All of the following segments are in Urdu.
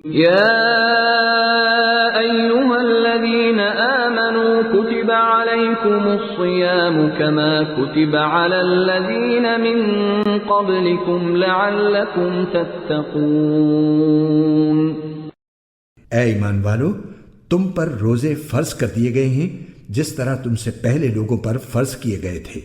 يا أيها الذين آمنوا كتب عليكم الصيام كما كتب على الذين من قبلكم لعلكم تتقون۔ اے ایمان والو، تم پر روزے فرض کر دیے گئے ہیں جس طرح تم سے پہلے لوگوں پر فرض کیے گئے تھے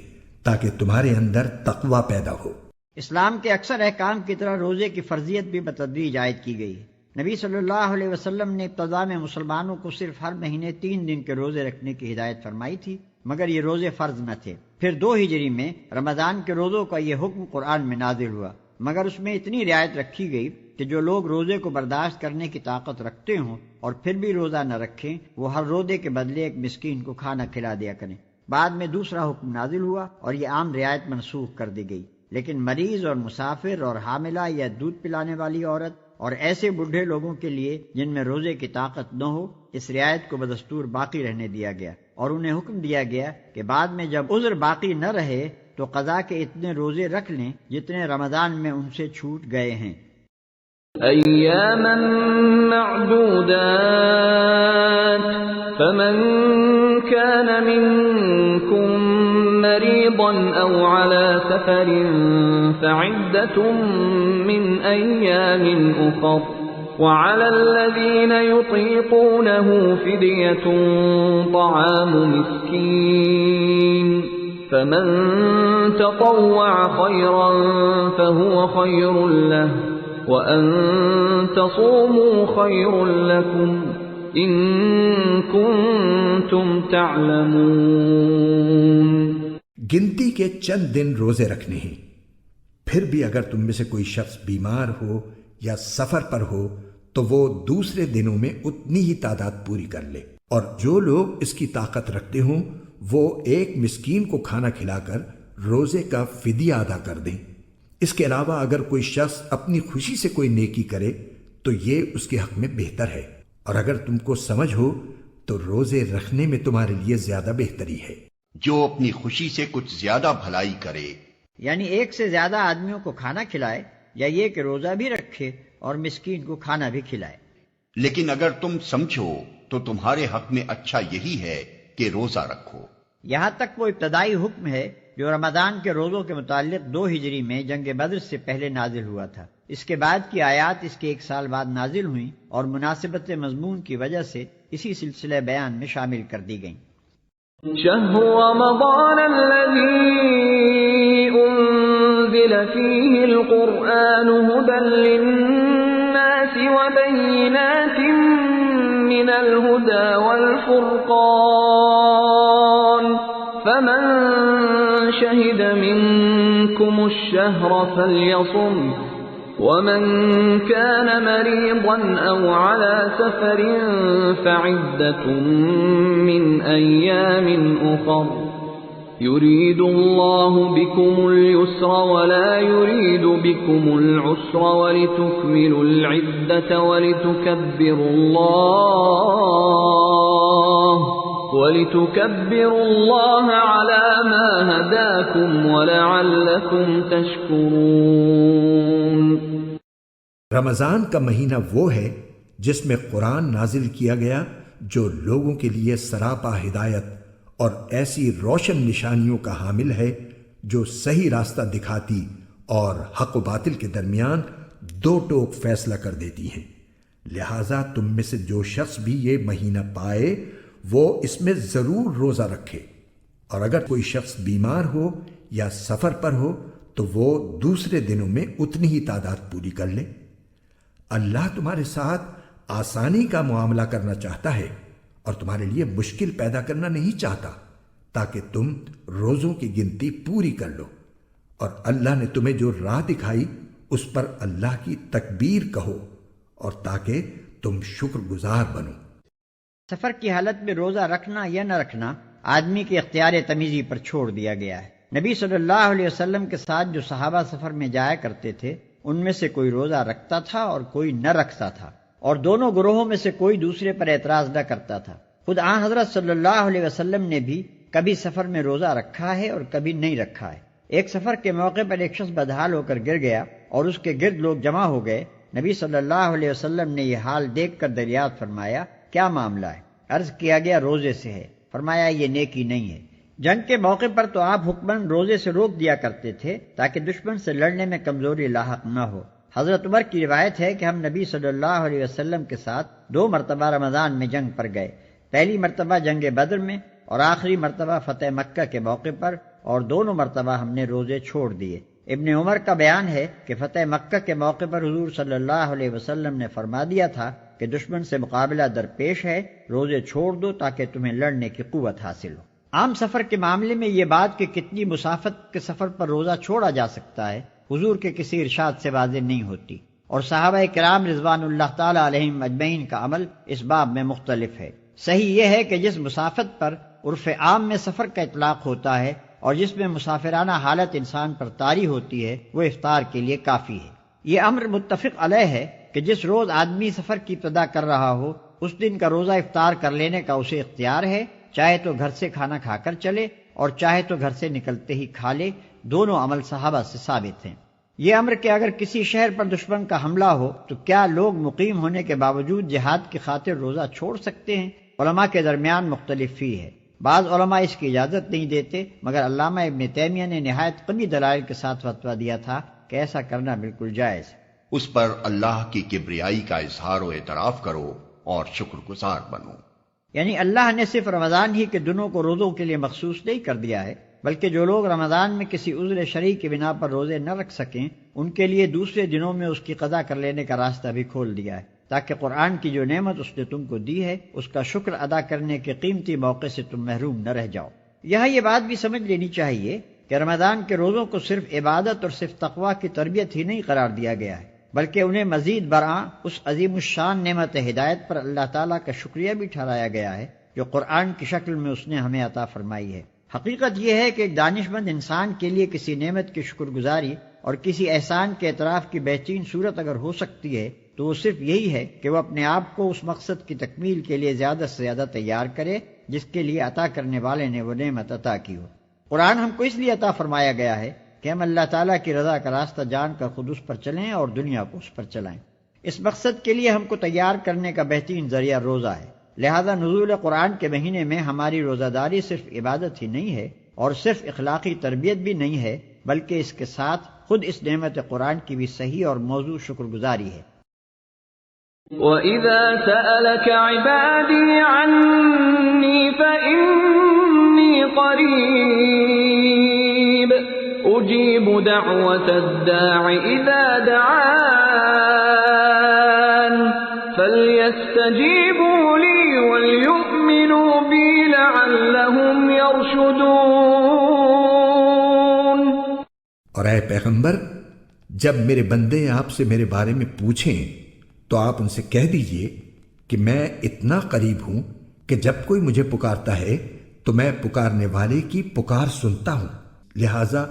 تاکہ تمہارے اندر تقوی پیدا ہو۔ اسلام کے اکثر احکام کی طرح روزے کی فرضیت بھی بتدریج عائد کی گئی ہے۔ نبی صلی اللہ علیہ وسلم نے ابتدا میں مسلمانوں کو صرف ہر مہینے 3 دن کے روزے رکھنے کی ہدایت فرمائی تھی، مگر یہ روزے فرض نہ تھے۔ پھر 2 ہجری میں رمضان کے روزوں کا یہ حکم قرآن میں نازل ہوا، مگر اس میں اتنی رعایت رکھی گئی کہ جو لوگ روزے کو برداشت کرنے کی طاقت رکھتے ہوں اور پھر بھی روزہ نہ رکھیں، وہ ہر روزے کے بدلے ایک مسکین کو کھانا کھلا دیا کریں۔ بعد میں دوسرا حکم نازل ہوا اور یہ عام رعایت منسوخ کر دی گئی، لیکن مریض اور مسافر اور حاملہ یا دودھ پلانے والی عورت اور ایسے بوڑھے لوگوں کے لیے جن میں روزے کی طاقت نہ ہو، اس رعایت کو بدستور باقی رہنے دیا گیا، اور انہیں حکم دیا گیا کہ بعد میں جب عذر باقی نہ رہے تو قضا کے اتنے روزے رکھ لیں جتنے رمضان میں ان سے چھوٹ گئے ہیں۔ ایاما معدودات فمن كان منكم مريضا أو على سفر فعدة من أيام أخر وعلى الذين يطيقونه فدية طعام مسكين فمن تطوع خيرا فهو خير له وأن تصوموا خير لكم إن كنتم تعلمون۔ گنتی کے چند دن روزے رکھنے ہیں، پھر بھی اگر تم میں سے کوئی شخص بیمار ہو یا سفر پر ہو تو وہ دوسرے دنوں میں اتنی ہی تعداد پوری کر لے، اور جو لوگ اس کی طاقت رکھتے ہوں وہ ایک مسکین کو کھانا کھلا کر روزے کا فدیہ ادا کر دیں۔ اس کے علاوہ اگر کوئی شخص اپنی خوشی سے کوئی نیکی کرے تو یہ اس کے حق میں بہتر ہے، اور اگر تم کو سمجھ ہو تو روزے رکھنے میں تمہارے لیے زیادہ بہتری ہے۔ جو اپنی خوشی سے کچھ زیادہ بھلائی کرے، یعنی ایک سے زیادہ آدمیوں کو کھانا کھلائے، یا یہ کہ روزہ بھی رکھے اور مسکین کو کھانا بھی کھلائے۔ لیکن اگر تم سمجھو تو تمہارے حق میں اچھا یہی ہے کہ روزہ رکھو۔ یہاں تک وہ ابتدائی حکم ہے جو رمضان کے روزوں کے متعلق 2 ہجری میں جنگ بدر سے پہلے نازل ہوا تھا۔ اس کے بعد کی آیات اس کے 1 سال بعد نازل ہوئیں اور مناسبت مضمون کی وجہ سے اسی سلسلہ بیان میں شامل کر دی گئیں۔ شهر رمضان الذي أنزل فيه القرآن هدى للناس وبينات من الهدى والفرقان فمن شهد منكم الشهر فليصم ومن كان مريضا أو على سفر فعدة من أيام أخر يريد الله بكم اليسر ولا يريد بكم العسر ولتكملوا العدة ولتكبروا الله على ما هداكم ولعلكم تشكرون۔ رمضان کا مہینہ وہ ہے جس میں قرآن نازل کیا گیا جو لوگوں کے لیے سراپا ہدایت اور ایسی روشن نشانیوں کا حامل ہے جو صحیح راستہ دکھاتی اور حق و باطل کے درمیان 2 ٹوک فیصلہ کر دیتی ہیں۔ لہٰذا تم میں سے جو شخص بھی یہ مہینہ پائے وہ اس میں ضرور روزہ رکھے، اور اگر کوئی شخص بیمار ہو یا سفر پر ہو تو وہ دوسرے دنوں میں اتنی ہی تعداد پوری کر لے۔ اللہ تمہارے ساتھ آسانی کا معاملہ کرنا چاہتا ہے اور تمہارے لیے مشکل پیدا کرنا نہیں چاہتا، تاکہ تم روزوں کی گنتی پوری کر لو، اور اللہ نے تمہیں جو راہ دکھائی اس پر اللہ کی تکبیر کہو، اور تاکہ تم شکر گزار بنو۔ سفر کی حالت میں روزہ رکھنا یا نہ رکھنا آدمی کے اختیار تمیزی پر چھوڑ دیا گیا ہے۔ نبی صلی اللہ علیہ وسلم کے ساتھ جو صحابہ سفر میں جایا کرتے تھے ان میں سے کوئی روزہ رکھتا تھا اور کوئی نہ رکھتا تھا، اور دونوں گروہوں میں سے کوئی دوسرے پر اعتراض نہ کرتا تھا۔ خود آن حضرت صلی اللہ علیہ وسلم نے بھی کبھی سفر میں روزہ رکھا ہے اور کبھی نہیں رکھا ہے۔ ایک سفر کے موقع پر ایک شخص بدحال ہو کر گر گیا اور اس کے گرد لوگ جمع ہو گئے نبی صلی اللہ علیہ وسلم نے یہ حال دیکھ کر دریافت فرمایا، کیا معاملہ ہے؟ عرض کیا گیا، روزے سے ہے۔ فرمایا، یہ نیکی نہیں ہے۔ جنگ کے موقع پر تو آپ حکماً روزے سے روک دیا کرتے تھے تاکہ دشمن سے لڑنے میں کمزوری لاحق نہ ہو۔ حضرت عمر کی روایت ہے کہ ہم نبی صلی اللہ علیہ وسلم کے ساتھ 2 مرتبہ رمضان میں جنگ پر گئے، پہلی مرتبہ جنگ بدر میں اور آخری مرتبہ فتح مکہ کے موقع پر، اور دونوں مرتبہ ہم نے روزے چھوڑ دیے۔ ابن عمر کا بیان ہے کہ فتح مکہ کے موقع پر حضور صلی اللہ علیہ وسلم نے فرما دیا تھا کہ دشمن سے مقابلہ درپیش ہے، روزے چھوڑ دو تاکہ تمہیں لڑنے کی قوت حاصل ہو۔ عام سفر کے معاملے میں یہ بات کہ کتنی مسافت کے سفر پر روزہ چھوڑا جا سکتا ہے حضور کے کسی ارشاد سے واضح نہیں ہوتی، اور صحابہ کرام رضوان اللہ تعالی علیہم اجمعین کا عمل اس باب میں مختلف ہے۔ صحیح یہ ہے کہ جس مسافت پر عرف عام میں سفر کا اطلاق ہوتا ہے اور جس میں مسافرانہ حالت انسان پر طاری ہوتی ہے، وہ افطار کے لیے کافی ہے۔ یہ امر متفق علیہ ہے کہ جس روز آدمی سفر کی ابتدا کر رہا ہو اس دن کا روزہ افطار کر لینے کا اسے اختیار ہے، چاہے تو گھر سے کھانا کھا کر چلے اور چاہے تو گھر سے نکلتے ہی کھا لے، دونوں عمل صحابہ سے ثابت ہیں۔ یہ امر کہ اگر کسی شہر پر دشمن کا حملہ ہو تو کیا لوگ مقیم ہونے کے باوجود جہاد کی خاطر روزہ چھوڑ سکتے ہیں؟ علماء کے درمیان مختلف فی ہے۔ بعض علماء اس کی اجازت نہیں دیتے، مگر علامہ ابن تیمیہ نے نہایت قوی دلائل کے ساتھ فتویٰ دیا تھا کہ ایسا کرنا بالکل جائز ہے۔ اس پر اللہ کی کبریائی کا اظہار و اعتراف کرو اور شکر گزار بنو۔ یعنی اللہ نے صرف رمضان ہی کے دنوں کو روزوں کے لیے مخصوص نہیں کر دیا ہے، بلکہ جو لوگ رمضان میں کسی عذر شرعی کی بنا پر روزے نہ رکھ سکیں ان کے لیے دوسرے دنوں میں اس کی قضا کر لینے کا راستہ بھی کھول دیا ہے، تاکہ قرآن کی جو نعمت اس نے تم کو دی ہے اس کا شکر ادا کرنے کے قیمتی موقع سے تم محروم نہ رہ جاؤ۔ یہاں یہ بات بھی سمجھ لینی چاہیے کہ رمضان کے روزوں کو صرف عبادت اور صرف تقویٰ کی تربیت ہی نہیں قرار دیا گیا ہے، بلکہ انہیں مزید برآں اس عظیم الشان نعمت ہدایت پر اللہ تعالیٰ کا شکریہ بھی ٹھہرایا گیا ہے جو قرآن کی شکل میں اس نے ہمیں عطا فرمائی ہے۔ حقیقت یہ ہے کہ ایک دانش مند انسان کے لیے کسی نعمت کی شکر گزاری اور کسی احسان کے اعتراف کی بہترین صورت اگر ہو سکتی ہے تو وہ صرف یہی ہے کہ وہ اپنے آپ کو اس مقصد کی تکمیل کے لیے زیادہ سے زیادہ تیار کرے جس کے لیے عطا کرنے والے نے وہ نعمت عطا کی ہو۔ قرآن ہم کو اس لیے عطا فرمایا گیا ہے کہ ہم اللہ تعالیٰ کی رضا کا راستہ جان کر خود اس پر چلیں اور دنیا کو اس پر چلائیں۔ اس مقصد کے لیے ہم کو تیار کرنے کا بہترین ذریعہ روزہ ہے، لہذا نزول قرآن کے مہینے میں ہماری روزہ داری صرف عبادت ہی نہیں ہے اور صرف اخلاقی تربیت بھی نہیں ہے، بلکہ اس کے ساتھ خود اس نعمت قرآن کی بھی صحیح اور موضوع شکر گزاری ہے۔ وَإِذَا سَأَلَكَ عِبَادِي عَنِّي فَإِنِّي قَرِيبٌ أُجِيبُ دَعْوَةَ الدَّاعِ إِذَا دَعَانِ فَلْيَسْتَجِيبُوا لِي وَلْيُؤْمِنُوا بِي لَعَلَّهُمْ يَرْشُدُونَ۔ اور اے پیغمبر، جب میرے بندے آپ سے میرے بارے میں پوچھیں تو آپ ان سے کہہ دیجئے کہ میں اتنا قریب ہوں کہ جب کوئی مجھے پکارتا ہے تو میں پکارنے والے کی پکار سنتا ہوں، لہٰذا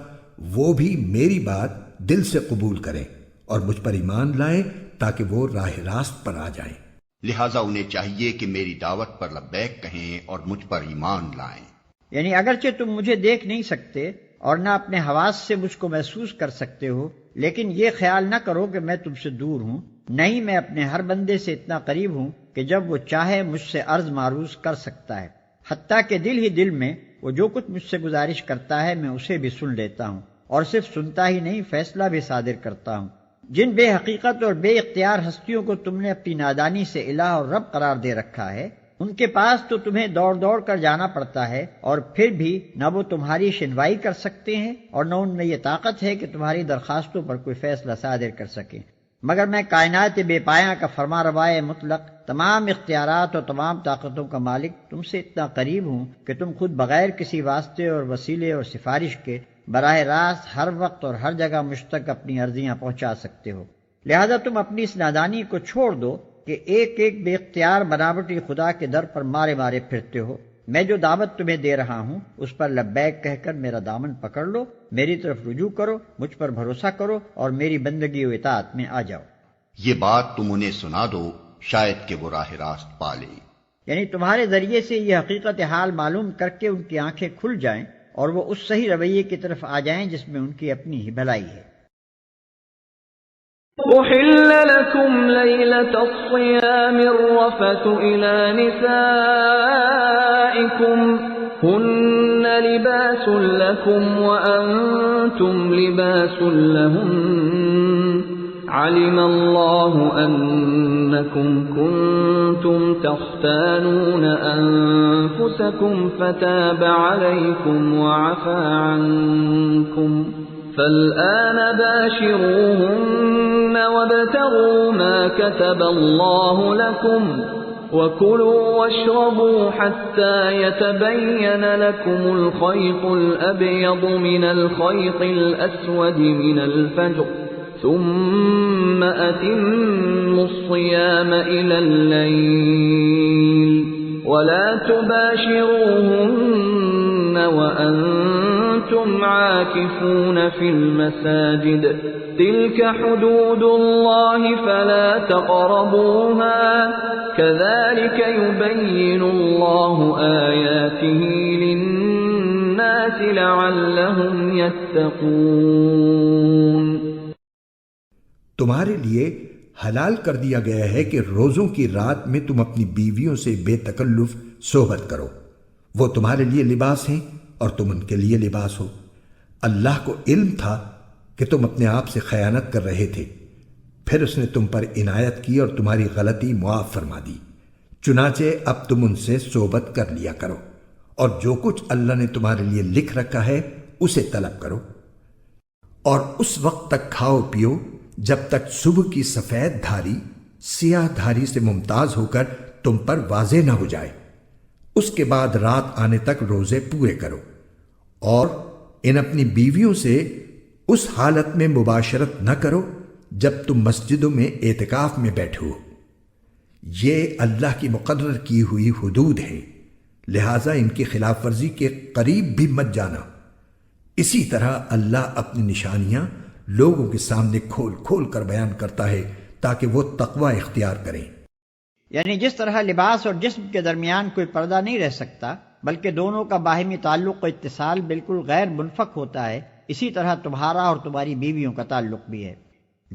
وہ بھی میری بات دل سے قبول کریں اور مجھ پر ایمان لائیں تاکہ وہ راہ راست پر آ جائیں۔ لہٰذا انہیں چاہیے کہ میری دعوت پر لبیک کہیں اور مجھ پر ایمان لائیں۔ یعنی اگرچہ تم مجھے دیکھ نہیں سکتے اور نہ اپنے حواس سے مجھ کو محسوس کر سکتے ہو، لیکن یہ خیال نہ کرو کہ میں تم سے دور ہوں، نہیں، میں اپنے ہر بندے سے اتنا قریب ہوں کہ جب وہ چاہے مجھ سے عرض معروض کر سکتا ہے، حتیٰ کہ دل ہی دل میں وہ جو کچھ مجھ سے گزارش کرتا ہے میں اسے بھی سن لیتا ہوں، اور صرف سنتا ہی نہیں فیصلہ بھی صادر کرتا ہوں۔ جن بے حقیقت اور بے اختیار ہستیوں کو تم نے اپنی نادانی سے الہ اور رب قرار دے رکھا ہے، ان کے پاس تو تمہیں دوڑ دوڑ کر جانا پڑتا ہے، اور پھر بھی نہ وہ تمہاری شنوائی کر سکتے ہیں اور نہ ان میں یہ طاقت ہے کہ تمہاری درخواستوں پر کوئی فیصلہ صادر کر سکیں۔ مگر میں کائنات بے پایاں کا فرما روائے مطلق، تمام اختیارات اور تمام طاقتوں کا مالک تم سے اتنا قریب ہوں کہ تم خود بغیر کسی واسطے اور وسیلے اور سفارش کے براہ راست ہر وقت اور ہر جگہ مجھ تک اپنی عرضیاں پہنچا سکتے ہو۔ لہذا تم اپنی اس نادانی کو چھوڑ دو کہ ایک ایک بے اختیار بناوٹی خدا کے در پر مارے مارے پھرتے ہو۔ میں جو دعوت تمہیں دے رہا ہوں اس پر لبیک کہہ کر میرا دامن پکڑ لو، میری طرف رجوع کرو، مجھ پر بھروسہ کرو اور میری بندگی و اطاعت میں آ جاؤ۔ یہ بات تم انہیں سنا دو، شاید کہ وہ راہ راست پا لیں۔ یعنی تمہارے ذریعے سے یہ حقیقت حال معلوم کر کے ان کی آنکھیں کھل جائیں اور وہ اس صحیح رویے کی طرف آ جائیں جس میں ان کی اپنی ہی بھلائی ہے۔ أحل لكم ليلة الصيام الرفث إلى نسائكم هن لباس لكم وأنتم لباس لهن علم الله أنكم كنتم تختانون أنفسكم فتاب عليكم وعفى عنكم فالآن باشروهن وابتغوا ما كتب الله لكم وكلوا واشربوا حتى يتبين لكم الخيط الأبيض من الخيط الأسود من الفجر ثم أتموا الصيام إلى الليل ولا تباشروهن وأنتم عاكفون في المساجد تلك حدود الله فلا تقربوها كذلك يبين الله آياته للناس لعلهم يتقون۔ تمہارے لیے حلال کر دیا گیا ہے کہ روزوں کی رات میں تم اپنی بیویوں سے بے تکلف صحبت کرو، وہ تمہارے لیے لباس ہیں اور تم ان کے لیے لباس ہو۔ اللہ کو علم تھا کہ تم اپنے آپ سے خیانت کر رہے تھے، پھر اس نے تم پر عنایت کی اور تمہاری غلطی معاف فرما دی، چنانچہ اب تم ان سے صحبت کر لیا کرو، اور جو کچھ اللہ نے تمہارے لیے لکھ رکھا ہے اسے طلب کرو، اور اس وقت تک کھاؤ پیو جب تک صبح کی سفید دھاری سیاہ دھاری سے ممتاز ہو کر تم پر واضح نہ ہو جائے، اس کے بعد رات آنے تک روزے پورے کرو، اور ان اپنی بیویوں سے اس حالت میں مباشرت نہ کرو جب تم مسجدوں میں اعتکاف میں بیٹھے ہو، یہ اللہ کی مقرر کی ہوئی حدود ہیں، لہٰذا ان کی خلاف ورزی کے قریب بھی مت جانا۔ اسی طرح اللہ اپنی نشانیاں لوگوں کے سامنے کھول کھول کر بیان کرتا ہے تاکہ وہ تقوی اختیار کریں۔ یعنی جس طرح لباس اور جسم کے درمیان کوئی پردہ نہیں رہ سکتا بلکہ دونوں کا باہمی تعلق و اتصال بالکل غیر منفک ہوتا ہے، اسی طرح تمہارا اور تمہاری بیویوں کا تعلق بھی ہے۔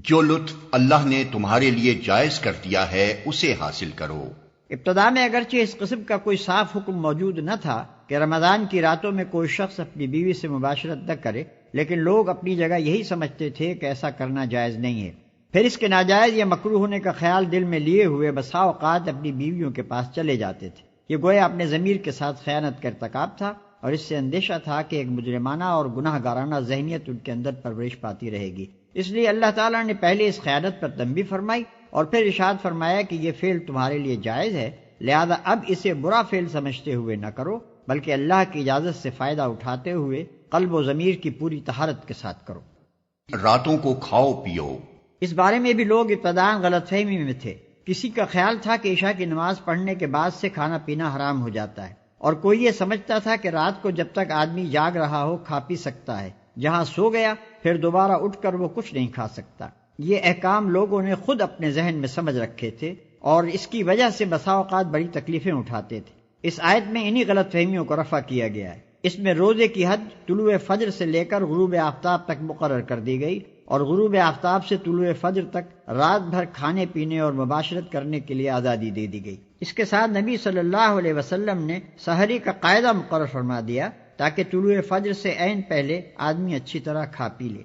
جو لطف اللہ نے تمہارے لیے جائز کر دیا ہے اسے حاصل کرو۔ ابتدا میں اگرچہ اس قسم کا کوئی صاف حکم موجود نہ تھا کہ رمضان کی راتوں میں کوئی شخص اپنی بیوی سے مباشرت نہ کرے، لیکن لوگ اپنی جگہ یہی سمجھتے تھے کہ ایسا کرنا جائز نہیں ہے، پھر اس کے ناجائز یا مکروہ ہونے کا خیال دل میں لیے ہوئے بسا اوقات اپنی بیویوں کے پاس چلے جاتے تھے۔ یہ گویا اپنے ضمیر کے ساتھ خیانت کا ارتکاب تھا، اور اس سے اندیشہ تھا کہ ایک مجرمانہ اور گناہ گارانہ ذہنیت ان کے اندر پرورش پاتی رہے گی۔ اس لیے اللہ تعالیٰ نے پہلے اس خیانت پر تنبیہ فرمائی اور پھر ارشاد فرمایا کہ یہ فعل تمہارے لیے جائز ہے، لہذا اب اسے برا فعل سمجھتے ہوئے نہ کرو بلکہ اللہ کی اجازت سے فائدہ اٹھاتے ہوئے قلب و ضمیر کی پوری طہارت کے ساتھ کرو۔ راتوں کو کھاؤ پیو۔ اس بارے میں بھی لوگ ابتداء غلط فہمی میں تھے۔ کسی کا خیال تھا کہ عشاء کی نماز پڑھنے کے بعد سے کھانا پینا حرام ہو جاتا ہے، اور کوئی یہ سمجھتا تھا کہ رات کو جب تک آدمی جاگ رہا ہو کھا پی سکتا ہے، جہاں سو گیا پھر دوبارہ اٹھ کر وہ کچھ نہیں کھا سکتا۔ یہ احکام لوگوں نے خود اپنے ذہن میں سمجھ رکھے تھے اور اس کی وجہ سے بسا اوقات بڑی تکلیفیں اٹھاتے تھے۔ اس آیت میں انہی غلط فہمیوں کو رفع کیا گیا ہے۔ اس میں روزے کی حد طلوع فجر سے لے کر غروب آفتاب تک مقرر کر دی گئی، اور غروب آفتاب سے طلوع فجر تک رات بھر کھانے پینے اور مباشرت کرنے کے لیے آزادی دے دی گئی۔ اس کے ساتھ نبی صلی اللہ علیہ وسلم نے سحری کا قاعدہ مقرر فرما دیا تاکہ طلوع فجر سے عین پہلے آدمی اچھی طرح کھا پی لے،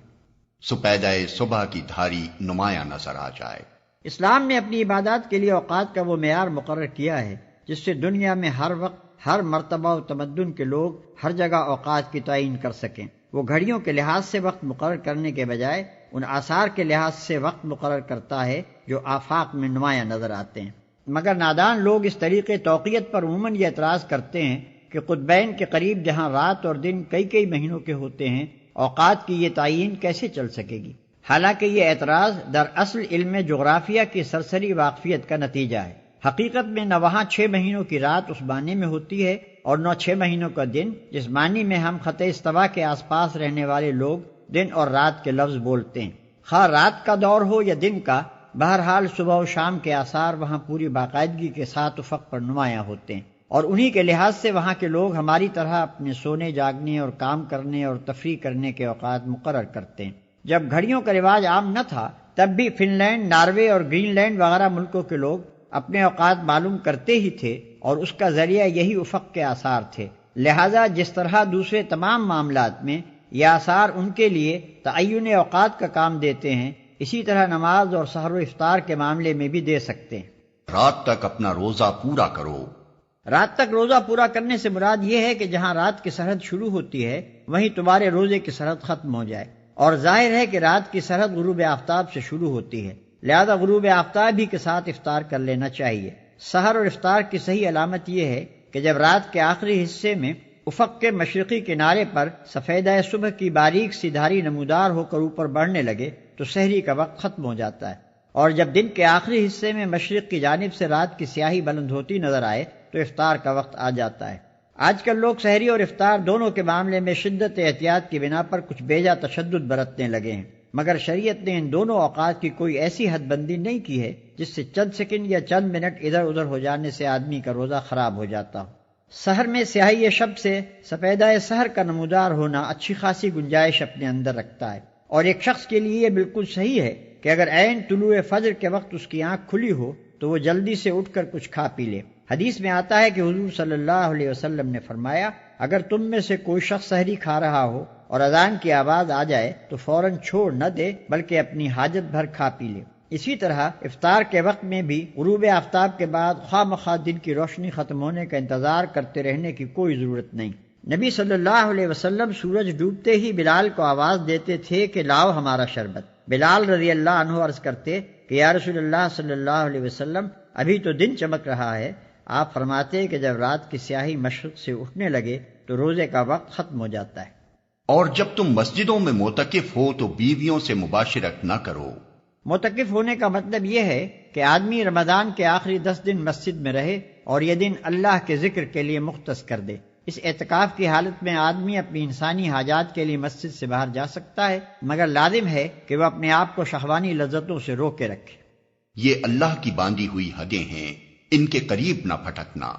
سپیدہ صبح کی دھاری نمایاں نظر آ جائے۔ اسلام نے اپنی عبادات کے لیے اوقات کا وہ معیار مقرر کیا ہے جس سے دنیا میں ہر وقت ہر مرتبہ و تمدن کے لوگ ہر جگہ اوقات کی تعین کر سکیں۔ وہ گھڑیوں کے لحاظ سے وقت مقرر کرنے کے بجائے ان آثار کے لحاظ سے وقت مقرر کرتا ہے جو آفاق میں نمایاں نظر آتے ہیں۔ مگر نادان لوگ اس طریقے توقیت پر عموماً یہ اعتراض کرتے ہیں کہ قطبین کے قریب جہاں رات اور دن کئی کئی مہینوں کے ہوتے ہیں، اوقات کی یہ تعین کیسے چل سکے گی؟ حالانکہ یہ اعتراض دراصل علم جغرافیہ کی سرسری واقفیت کا نتیجہ ہے۔ حقیقت میں نہ وہاں 6 مہینوں کی رات اس معنی میں ہوتی ہے اور نہ 6 مہینوں کا دن جس معنی میں ہم خط استوا کے آس پاس رہنے والے لوگ دن اور رات کے لفظ بولتے ہیں۔ خواہ رات کا دور ہو یا دن کا، بہرحال صبح و شام کے آثار وہاں پوری باقاعدگی کے ساتھ افق پر نمایاں ہوتے ہیں، اور انہی کے لحاظ سے وہاں کے لوگ ہماری طرح اپنے سونے جاگنے اور کام کرنے اور تفریح کرنے کے اوقات مقرر کرتے ہیں۔ جب گھڑیوں کا رواج عام نہ تھا تب بھی فن لینڈ، ناروے اور گرین لینڈ وغیرہ ملکوں کے لوگ اپنے اوقات معلوم کرتے ہی تھے اور اس کا ذریعہ یہی افق کے آثار تھے۔ لہذا جس طرح دوسرے تمام معاملات میں یہ آثار ان کے لیے تعین اوقات کا کام دیتے ہیں، اسی طرح نماز اور سحر و افطار کے معاملے میں بھی دے سکتے ہیں۔ رات تک اپنا روزہ پورا کرو۔ رات تک روزہ پورا کرنے سے مراد یہ ہے کہ جہاں رات کی سرحد شروع ہوتی ہے وہیں تمہارے روزے کی سرحد ختم ہو جائے، اور ظاہر ہے کہ رات کی سرحد غروب آفتاب سے شروع ہوتی ہے، لہذا غروب آفتاب ہی کے ساتھ افطار کر لینا چاہیے۔ سحر اور افطار کی صحیح علامت یہ ہے کہ جب رات کے آخری حصے میں افق کے مشرقی کنارے پر سفیدہ صبح کی باریک سی دھاری نمودار ہو کر اوپر بڑھنے لگے تو سحری کا وقت ختم ہو جاتا ہے، اور جب دن کے آخری حصے میں مشرق کی جانب سے رات کی سیاہی بلند ہوتی نظر آئے تو افطار کا وقت آ جاتا ہے۔ آج کل لوگ سحری اور افطار دونوں کے معاملے میں شدت احتیاط کی بنا پر کچھ بیجا تشدد برتنے لگے ہیں، مگر شریعت نے ان دونوں اوقات کی کوئی ایسی حد بندی نہیں کی ہے جس سے چند سیکنڈ یا چند منٹ ادھر ادھر ہو جانے سے آدمی کا روزہ خراب ہو جاتا ہو۔ سحر میں سیاہی شب سے سفیدہ سحر کا نمودار ہونا اچھی خاصی گنجائش اپنے اندر رکھتا ہے، اور ایک شخص کے لیے یہ بالکل صحیح ہے کہ اگر عین طلوع فجر کے وقت اس کی آنکھ کھلی ہو تو وہ جلدی سے اٹھ کر کچھ کھا پی لے۔ حدیث میں آتا ہے کہ حضور صلی اللہ علیہ وسلم نے فرمایا، اگر تم میں سے کوئی شخص سحری کھا رہا ہو اور اذان کی آواز آ جائے تو فوراً چھوڑ نہ دے بلکہ اپنی حاجت بھر کھا پی لے۔ اسی طرح افطار کے وقت میں بھی غروب آفتاب کے بعد خواہ مخواہ دن کی روشنی ختم ہونے کا انتظار کرتے رہنے کی کوئی ضرورت نہیں۔ نبی صلی اللہ علیہ وسلم سورج ڈوبتے ہی بلال کو آواز دیتے تھے کہ لاؤ ہمارا شربت۔ بلال رضی اللہ عنہ عرض کرتے کہ یا رسول اللہ صلی اللہ علیہ وسلم، ابھی تو دن چمک رہا ہے۔ آپ فرماتے کہ جب رات کی سیاہی مشرق سے اٹھنے لگے تو روزے کا وقت ختم ہو جاتا ہے۔ اور جب تم مسجدوں میں معتکف ہو تو بیویوں سے مباشرت نہ کرو۔ معتکف ہونے کا مطلب یہ ہے کہ آدمی رمضان کے آخری 10 دن مسجد میں رہے اور یہ دن اللہ کے ذکر کے لیے مختص کر دے۔ اس اعتکاف کی حالت میں آدمی اپنی انسانی حاجات کے لیے مسجد سے باہر جا سکتا ہے، مگر لازم ہے کہ وہ اپنے آپ کو شہوانی لذتوں سے روکے رکھے۔ یہ اللہ کی باندھی ہوئی حدیں ہیں، ان کے قریب نہ پھٹکنا۔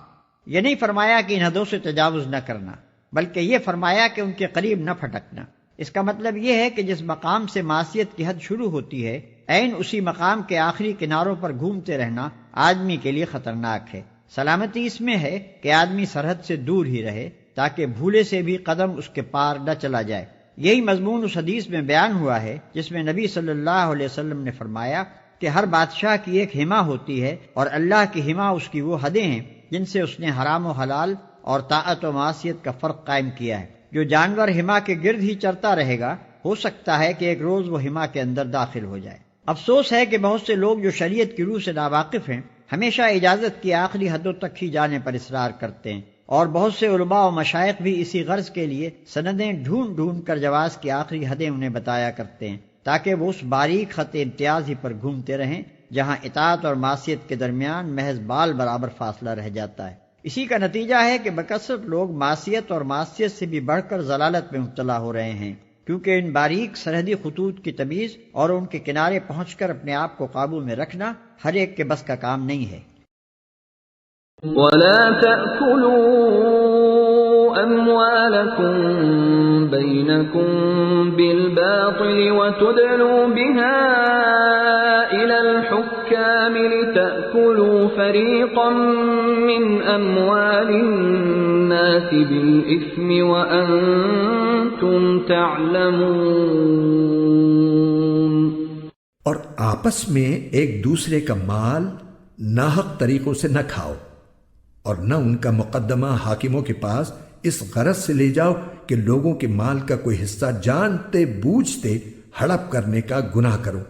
یہ نہیں فرمایا کہ ان حدوں سے تجاوز نہ کرنا، بلکہ یہ فرمایا کہ ان کے قریب نہ پھٹکنا۔ اس کا مطلب یہ ہے کہ جس مقام سے معصیت کی حد شروع ہوتی ہے، عین اسی مقام کے آخری کناروں پر گھومتے رہنا آدمی کے لیے خطرناک ہے۔ سلامتی اس میں ہے کہ آدمی سرحد سے دور ہی رہے تاکہ بھولے سے بھی قدم اس کے پار نہ چلا جائے۔ یہی مضمون اس حدیث میں بیان ہوا ہے جس میں نبی صلی اللہ علیہ وسلم نے فرمایا کہ ہر بادشاہ کی ایک حما ہوتی ہے، اور اللہ کی حما اس کی وہ حدیں ہیں جن سے اس نے حرام و حلال اور طاعت و معصیت کا فرق قائم کیا ہے۔ جو جانور حما کے گرد ہی چرتا رہے گا، ہو سکتا ہے کہ ایک روز وہ حما کے اندر داخل ہو جائے۔ افسوس ہے کہ بہت سے لوگ جو شریعت کی روح سے ناواقف ہیں ہمیشہ اجازت کی آخری حدوں تک ہی جانے پر اصرار کرتے ہیں، اور بہت سے علماء و مشائخ بھی اسی غرض کے لیے سندیں ڈھونڈ ڈھونڈ کر جواز کی آخری حدیں انہیں بتایا کرتے ہیں تاکہ وہ اس باریک خط امتیاز ہی پر گھومتے رہیں جہاں اطاعت اور معصیت کے درمیان محض بال برابر فاصلہ رہ جاتا ہے۔ اسی کا نتیجہ ہے کہ بکثرت لوگ معصیت اور معصیت سے بھی بڑھ کر ضلالت میں مبتلا ہو رہے ہیں، کیونکہ ان باریک سرحدی خطوط کی تمیز اور ان کے کنارے پہنچ کر اپنے آپ کو قابو میں رکھنا ہر ایک کے بس کا کام نہیں ہے۔ وَلَا تَأْكُلُوا أَمْوَالَكُمْ بَيْنَكُمْ بِالْبَاطِلِ وَتُدْلُوا بِهَا إِلَى الْحُكَّامِ لِتَأْكُلُوا فَرِيقًا مِّنْ أَمْوَالِ النَّاسِ بِالْإِثْمِ وَأَنْتُمْ تَعْلَمُونَ۔ اور آپس میں ایک دوسرے کا مال ناحق طریقوں سے نہ کھاؤ، اور نہ ان کا مقدمہ حاکموں کے پاس اس غرض سے لے جاؤ کہ لوگوں کے مال کا کوئی حصہ جانتے بوجھتے ہڑپ کرنے کا گناہ کرو۔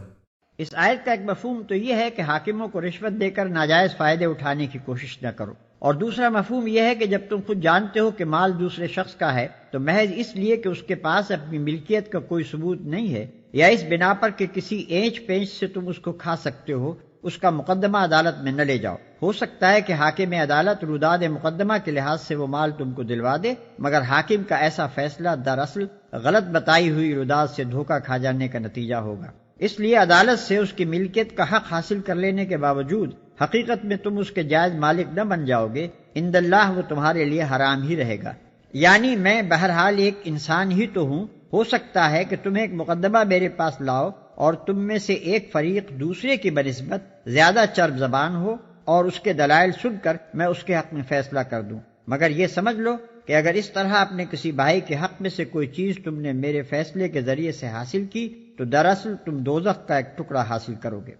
اس آیت کا ایک مفہوم تو یہ ہے کہ حاکموں کو رشوت دے کر ناجائز فائدے اٹھانے کی کوشش نہ کرو، اور دوسرا مفہوم یہ ہے کہ جب تم خود جانتے ہو کہ مال دوسرے شخص کا ہے تو محض اس لیے کہ اس کے پاس اپنی ملکیت کا کوئی ثبوت نہیں ہے، یا اس بنا پر کہ کسی اینچ پینچ سے تم اس کو کھا سکتے ہو، اس کا مقدمہ عدالت میں نہ لے جاؤ۔ ہو سکتا ہے کہ حاکم عدالت روداد مقدمہ کے لحاظ سے وہ مال تم کو دلوا دے، مگر حاکم کا ایسا فیصلہ دراصل غلط بتائی ہوئی روداد سے دھوکہ کھا جانے کا نتیجہ ہوگا۔ اس لیے عدالت سے اس کی ملکیت کا حق حاصل کر لینے کے باوجود حقیقت میں تم اس کے جائز مالک نہ بن جاؤ گے، عند اللہ وہ تمہارے لیے حرام ہی رہے گا۔ یعنی میں بہرحال ایک انسان ہی تو ہوں، ہو سکتا ہے کہ تم ایک مقدمہ میرے پاس لاؤ اور تم میں سے ایک فریق دوسرے کی بنسبت زیادہ چرب زبان ہو اور اس کے دلائل سن کر میں اس کے حق میں فیصلہ کر دوں، مگر یہ سمجھ لو کہ اگر اس طرح اپنے کسی بھائی کے حق میں سے کوئی چیز تم نے میرے فیصلے کے ذریعے سے حاصل کی تو دراصل تم دوزخ کا ایک ٹکڑا حاصل کرو گے۔